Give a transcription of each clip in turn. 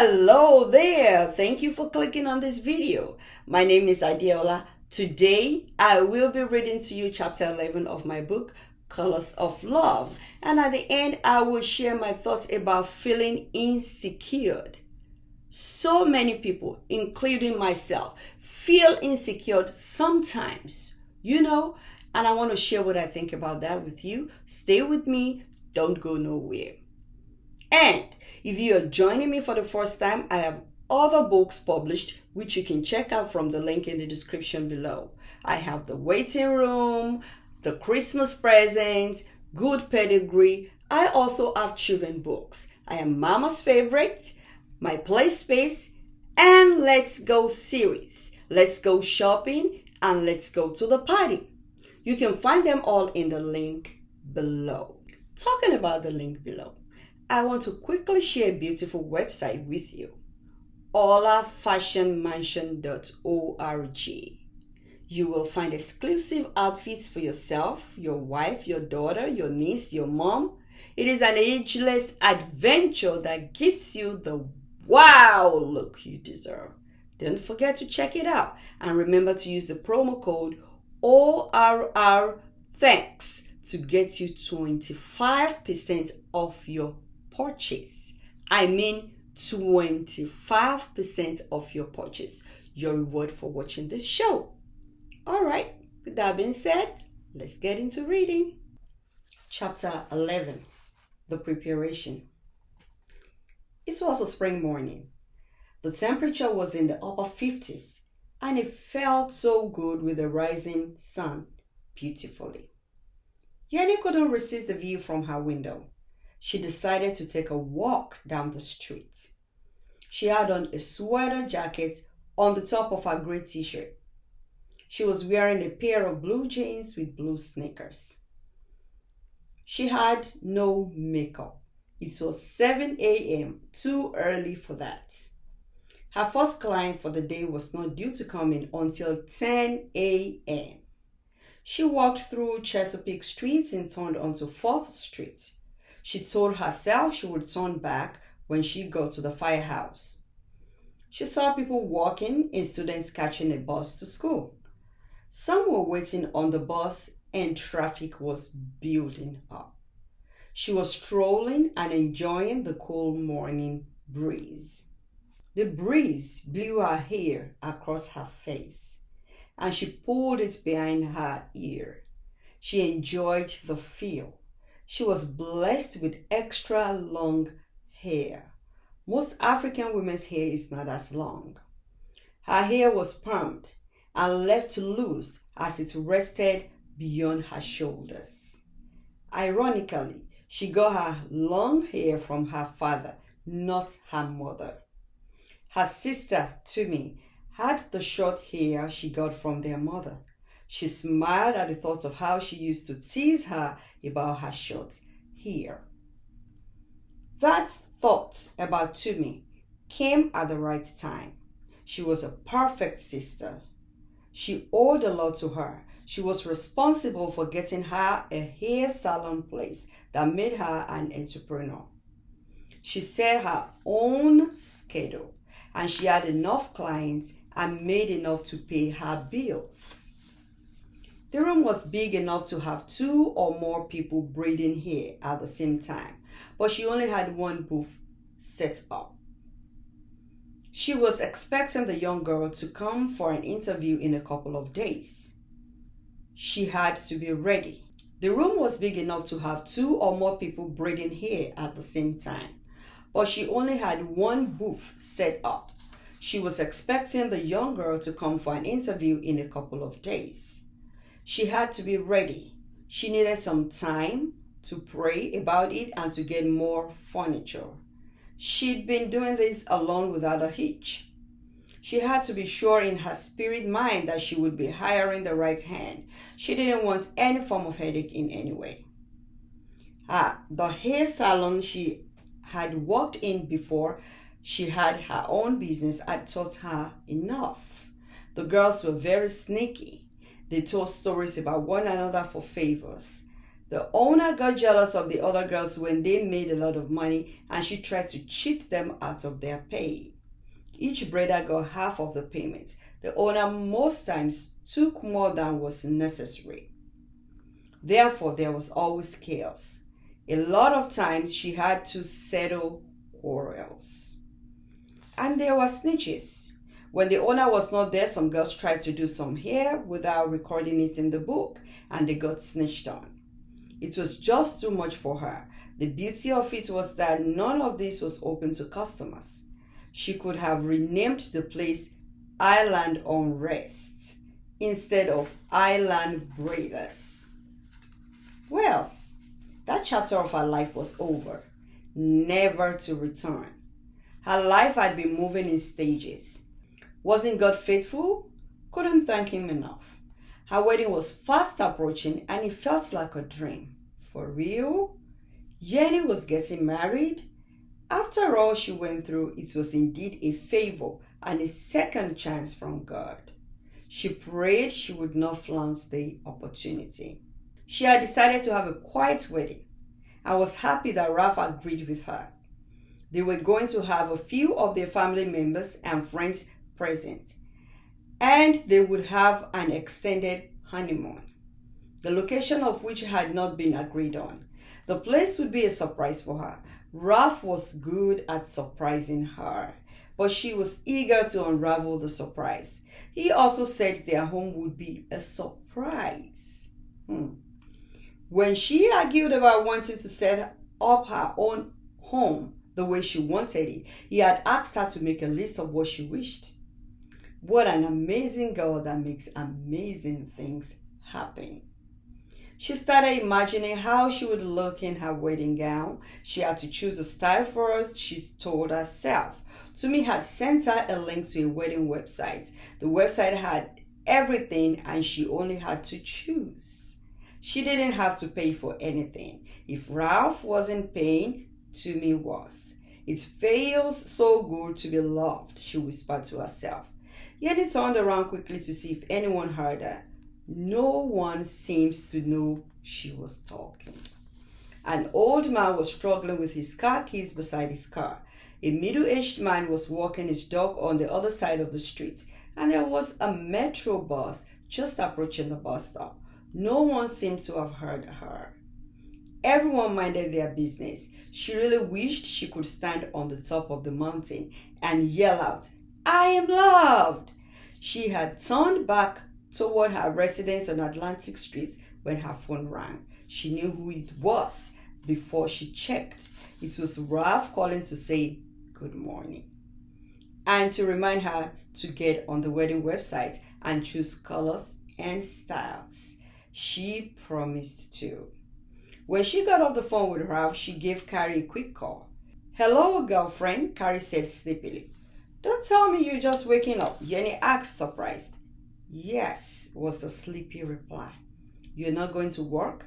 Hello there. Thank you for clicking on this video. My name is Adiola. Today, I will be reading to you chapter 11 of my book, Colors of Love. And at the end, I will share my thoughts about feeling insecure. So many people, including myself, feel insecure sometimes, and I want to share what I think about that with you. Stay with me. Don't go nowhere. And if you are joining me for the first time, I have other books published which you can check out from the link in the description below. I have The Waiting Room, The Christmas Present, Good Pedigree. I also have children books. I am Mama's Favorite, My Play Space, and Let's Go series. Let's go shopping and let's go to the party. You can find them all in the link below. Talking about the link below, I want to quickly share a beautiful website with you, olafashionmansion.org. You will find exclusive outfits for yourself, your wife, your daughter, your niece, your mom. It is an ageless adventure that gives you the wow look you deserve. Don't forget to check it out. And remember to use the promo code ORRThanks to get you 25% off your purchase. I mean 25% of your purchase. Your reward for watching this show. All right, with that being said, let's get into reading. Chapter 11, The Preparation. It was a spring morning. The temperature was in the upper 50s and it felt so good with the rising sun beautifully. Yenny couldn't resist the view from her window. She decided to take a walk down the street. She had on a sweater jacket on the top of her gray t-shirt. She was wearing a pair of blue jeans with blue sneakers. She had no makeup. It was 7 a.m., too early for that. Her first client for the day was not due to come in until 10 a.m. She walked through Chesapeake Street and turned onto 4th Street. She told herself she would turn back when she got to the firehouse. She saw people walking and students catching a bus to school. Some were waiting on the bus and traffic was building up. She was strolling and enjoying the cool morning breeze. The breeze blew her hair across her face and she pulled it behind her ear. She enjoyed the feel. She was blessed with extra long hair. Most African women's hair is not as long. Her hair was permed and left loose as it rested beyond her shoulders. Ironically, she got her long hair from her father, not her mother. Her sister, Tumi, had the short hair she got from their mother. She smiled at the thought of how she used to tease her about her short hair. That thought about Tumi came at the right time. She was a perfect sister. She owed a lot to her. She was responsible for getting her a hair salon place that made her an entrepreneur. She set her own schedule and she had enough clients and made enough to pay her bills. The room was big enough to have 2 or more people braiding hair at the same time, but she only had one booth set up. She was expecting the young girl to come for an interview in a couple of days. She had to be ready. The room was big enough to have 2 or more people braiding hair at the same time, but she only had one booth set up. She was expecting the young girl to come for an interview in a couple of days. She had to be ready. She needed some time to pray about it and to get more furniture. She'd been doing this alone without a hitch. She had to be sure in her spirit mind that she would be hiring the right hand. She didn't want any form of headache in any way. The hair salon she had worked in before she had her own business had taught her enough. The girls were very sneaky. They told stories about one another for favors. The owner got jealous of the other girls when they made a lot of money, and she tried to cheat them out of their pay. Each braider got half of the payment. The owner most times took more than was necessary. Therefore, there was always chaos. A lot of times she had to settle quarrels. And there were snitches. When the owner was not there, some girls tried to do some hair without recording it in the book, and they got snitched on. It was just too much for her. The beauty of it was that none of this was open to customers. She could have renamed the place Island Unrest instead of Island Braiders. Well, that chapter of her life was over, never to return. Her life had been moving in stages. Wasn't God faithful? Couldn't thank Him enough. Her wedding was fast approaching and it felt like a dream. For real? Jenny was getting married? After all she went through, it was indeed a favor and a second chance from God. She prayed she would not flounce the opportunity. She had decided to have a quiet wedding. I was happy that Ralph agreed with her. They were going to have a few of their family members and friends present, and they would have an extended honeymoon, the location of which had not been agreed on. The place would be a surprise for her. Ralph was good at surprising her, but she was eager to unravel the surprise. He also said their home would be a surprise. When she argued about wanting to set up her own home the way she wanted it, he had asked her to make a list of what she wished. What an amazing girl that makes amazing things happen. She started imagining how she would look in her wedding gown. She had to choose a style first, she told herself. Tumi had sent her a link to a wedding website. The website had everything and she only had to choose. She didn't have to pay for anything. If Ralph wasn't paying, Tumi was. It feels so good to be loved, she whispered to herself. Yenny turned around quickly to see if anyone heard her. No one seems to know she was talking. An old man was struggling with his car keys beside his car. A middle-aged man was walking his dog on the other side of the street, and there was a metro bus just approaching the bus stop. No one seemed to have heard her. Everyone minded their business. She really wished she could stand on the top of the mountain and yell out, "I am loved!" She had turned back toward her residence on Atlantic Street when her phone rang. She knew who it was before she checked. It was Ralph calling to say good morning and to remind her to get on the wedding website and choose colors and styles. She promised to. When she got off the phone with Ralph, she gave Carrie a quick call. "Hello, girlfriend," Carrie said sleepily. "Don't tell me you're just waking up," Jenny asked, surprised. "Yes," was the sleepy reply. "You're not going to work?"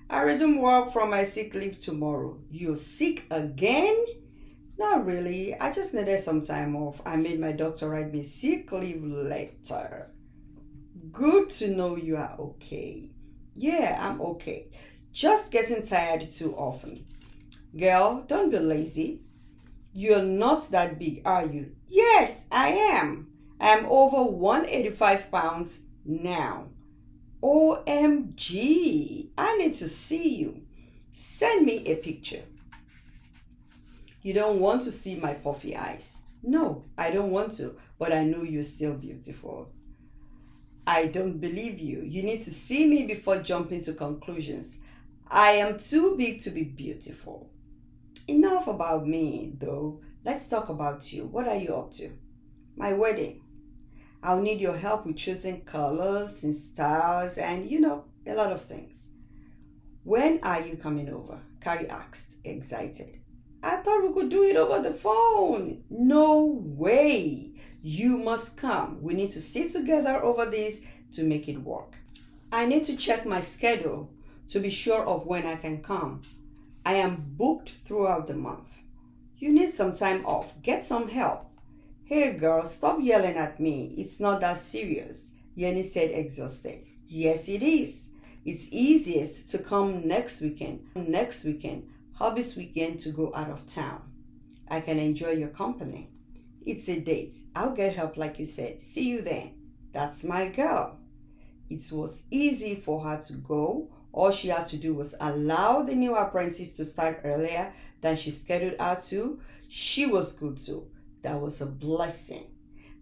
"I resume work from my sick leave tomorrow." "You're sick again?" "Not really. I just needed some time off. I made my doctor write me a sick leave letter." "Good to know you are okay." "Yeah, I'm okay. Just getting tired too often." "Girl, don't be lazy. You're not that big, are you?" "Yes, I am. I am over 185 pounds now." "OMG, I need to see you. Send me a picture." "You don't want to see my puffy eyes?" "No, I don't want to, but I know you're still beautiful." "I don't believe you. You need to see me before jumping to conclusions. I am too big to be beautiful." Enough about me, though. Let's talk about you. What are you up to? "My wedding. I'll need your help with choosing colors and styles and, a lot of things." "When are you coming over?" Carrie asked, excited. "I thought we could do it over the phone." "No way. You must come. We need to sit together over this to make it work. I need to check my schedule to be sure of when I can come. I am booked throughout the month. You need some time off. Get some help." "Hey girl, stop yelling at me. It's not that serious," Yenny said, exhausted. "Yes, it is. It's easiest to come next weekend, hobbies weekend, to go out of town. I can enjoy your company. It's a date. I'll get help like you said. See you then. That's my girl. It was easy for her to go. All she had to do was allow the new apprentice to start earlier than she scheduled her to. She was good too. That was a blessing.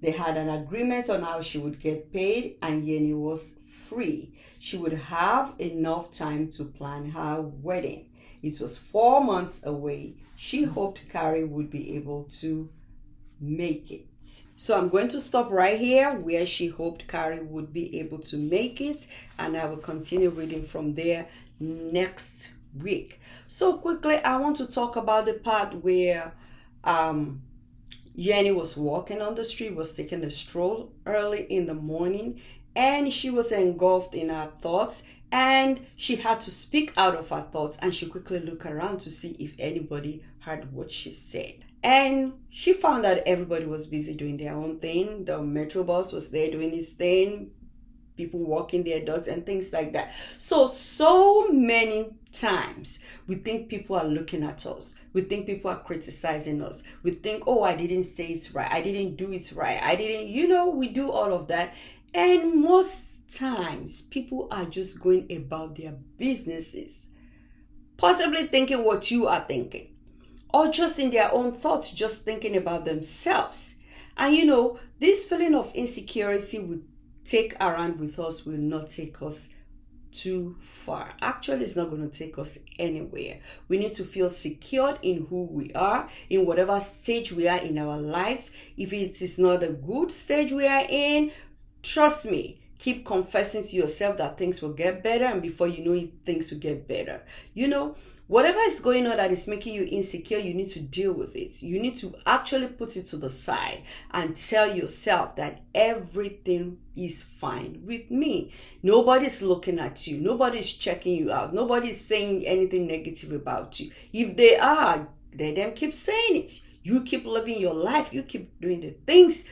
They had an agreement on how she would get paid, and Yeni was free. She would have enough time to plan her wedding. It was 4 months away. She hoped Carrie would be able to make it. So I'm going to stop right here where she hoped Carrie would be able to make it, and I will continue reading from there next week. So quickly, I want to talk about the part where Yeni was walking on the street, was taking a stroll early in the morning, and she was engulfed in her thoughts, and she had to speak out of her thoughts, and she quickly looked around to see if anybody heard what she said. And she found that everybody was busy doing their own thing. The metro bus was there doing its thing, people walking their dogs and things like that. So many times we think people are looking at us. We think people are criticizing us. We think, oh, I didn't say it right. I didn't do it right. I didn't, we do all of that. And most times people are just going about their businesses, possibly thinking what you are thinking, or just in their own thoughts, just thinking about themselves. And this feeling of insecurity we take around with us will not take us too far. Actually, it's not going to take us anywhere. We need to feel secured in who we are, in whatever stage we are in our lives. If it is not a good stage we are in, trust me, keep confessing to yourself that things will get better, and before you know it, things will get better. Whatever is going on that is making you insecure, you need to deal with it. You need to actually put it to the side and tell yourself that everything is fine with me. Nobody's looking at you. Nobody's checking you out. Nobody's saying anything negative about you. If they are, let them keep saying it. You keep living your life. You keep doing the things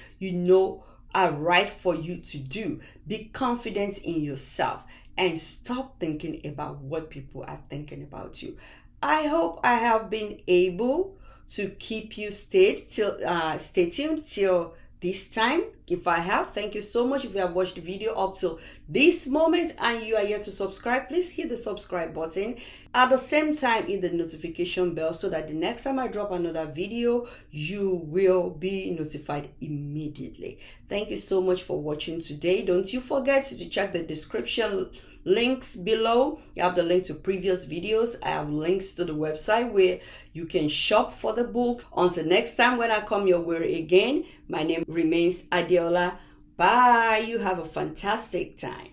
are right for you to do. Be confident in yourself and stop thinking about what people are thinking about you. I hope I have been able to keep you stay tuned till this time. If I have, thank you so much. If you have watched the video up till this moment and you are yet to subscribe, please hit the subscribe button. At the same time, hit the notification bell so that the next time I drop another video, you will be notified immediately. Thank you so much for watching today. Don't you forget to check the description links below. You have the link to previous videos. I have links to the website where you can shop for the books. Until next time when I come your way again, my name remains Adeola. Bye. You have a fantastic time.